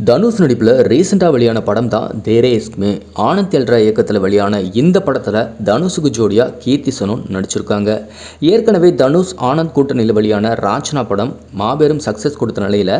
தனுஷ் நடிப்பில் ரீசெண்டாக வெளியான படம் தான் தேரே இஸ்க்மே. ஆனந்த் எல்ரா இயக்கத்தில் வெளியான இந்த படத்தில் தனுஷுக்கு ஜோடியாக கீர்த்தி சனோன் நடிச்சிருக்காங்க. ஏற்கனவே தனுஷ் ஆனந்த் கூட்டணியில் வெளியான ராஞ்சனா படம் மாபெரும் சக்ஸஸ் கொடுத்த நிலையில்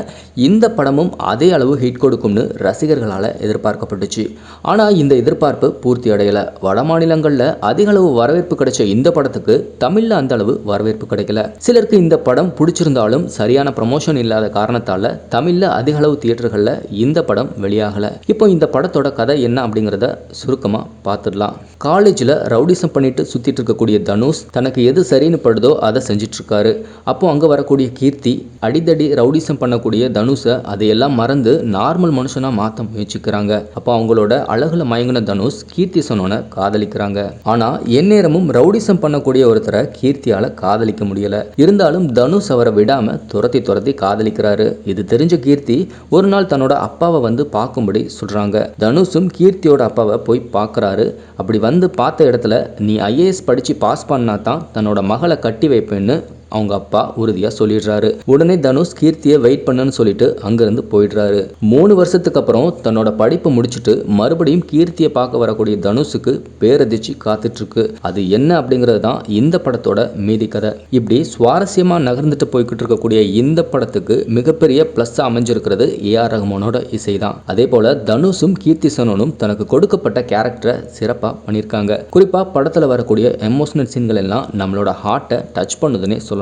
இந்த படமும் அதே அளவு ஹிட் கொடுக்கும்னு ரசிகர்களால் எதிர்பார்க்கப்பட்டுச்சு. ஆனால் இந்த எதிர்பார்ப்பு பூர்த்தி அடையலை. வட மாநிலங்களில் அதிக அளவு வரவேற்பு கிடைச்ச இந்த படத்துக்கு தமிழில் அந்த அளவு வரவேற்பு கிடைக்கல. சிலருக்கு இந்த படம் பிடிச்சிருந்தாலும் சரியான ப்ரமோஷன் இல்லாத காரணத்தால் தமிழில் அதிக அளவு தியேட்டர்களில் இந்த படம் வெளியாகலை. இப்போ இந்த படத்தோட கதை என்ன அப்படிங்கிறத சுருக்கமாக பார்த்துடலாம். காலேஜில் ரவுடிசம் பண்ணிட்டு சுற்றிட்டு இருக்கக்கூடிய தனுஷ் தனக்கு எது சரின்னு படுதோ அதை செஞ்சிட்டு இருக்காரு. அப்போ அங்கே வரக்கூடிய கீர்த்தி அடிதடி ரவுடிசம் பண்ணக்கூடிய தனுஷை அதையெல்லாம் மறந்து நார்மல் மனுஷனாக மாற்ற முயற்சிக்கிறாங்க. அப்போ அவங்களோட அழகுல மயங்கின தனுஷ் கீர்த்தி சனோனை காதலிக்கிறாங்க. ஆனால் எந்நேரமும் ரவுடிசம் பண்ணக்கூடிய ஒருத்தரை கீர்த்தியால் காதலிக்க முடியல. இருந்தாலும் தனுஷ் அவரை விடாம துரத்தி காதலிக்கிறாரு. இது தெரிஞ்ச கீர்த்தி ஒரு நாள் தன்னோட அப்பாவை வந்து பார்க்கும்படி சொல்றாங்க. தனுஷும் கீர்த்தியோட அப்பாவை போய் பார்க்குறாரு. அப்படி வந்து பார்த்த இடத்துல நீ IAS படிச்சு பாஸ் பண்ணா தான் தன்னோட மகளை கட்டி வைப்பேன்னு அவங்க அப்பா உறுதியாக சொல்லிடுறாரு. உடனே தனுஷ் கீர்த்தியை வெயிட் பண்ணுன்னு சொல்லிட்டு அங்கிருந்து போயிடுறாரு. 3 வருஷத்துக்கு அப்புறம் தன்னோட படிப்பு முடிச்சுட்டு மறுபடியும் கீர்த்தியை பார்க்க வரக்கூடிய தனுஷுக்கு பேரதிர்ச்சி காத்துட்டு இருக்கு. அது என்ன அப்படிங்கிறது தான் இந்த படத்தோட மீதி கதை. இப்படி சுவாரஸ்யமா நகர்ந்துட்டு போய்கிட்டு இருக்கக்கூடிய இந்த படத்துக்கு மிகப்பெரிய பிளஸ் அமைஞ்சிருக்கிறது AR ரஹ்மானோட இசை தான். அதே போல தனுஷும் கீர்த்தி சனோனும் தனக்கு கொடுக்கப்பட்ட கேரக்டரை சிறப்பாக பண்ணியிருக்காங்க. குறிப்பா படத்துல வரக்கூடிய எமோஷனல் சீன்கள் எல்லாம் நம்மளோட ஹார்ட்டை டச் பண்ணுதுன்னே சொல்லலாம்.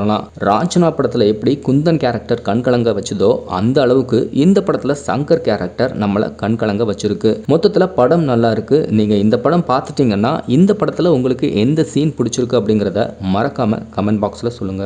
ராஞ்சனா படத்துல எப்படி குந்தன் கேரக்டர் கண்கலங்க வச்சதோ அந்த அளவுக்கு இந்த படத்துல சங்கர் கேரக்டர் நம்மளை கண்கலங்க வச்சிருக்கு. மொத்தத்துல படம் நல்லா இருக்கு. நீங்க இந்த படம் பார்த்துட்டீங்கன்னா இந்த படத்துல உங்களுக்கு எந்த சீன் பிடிச்சிருக்கு அப்படிங்கிறத மறக்காம கமெண்ட் பாக்ஸ்ல சொல்லுங்க.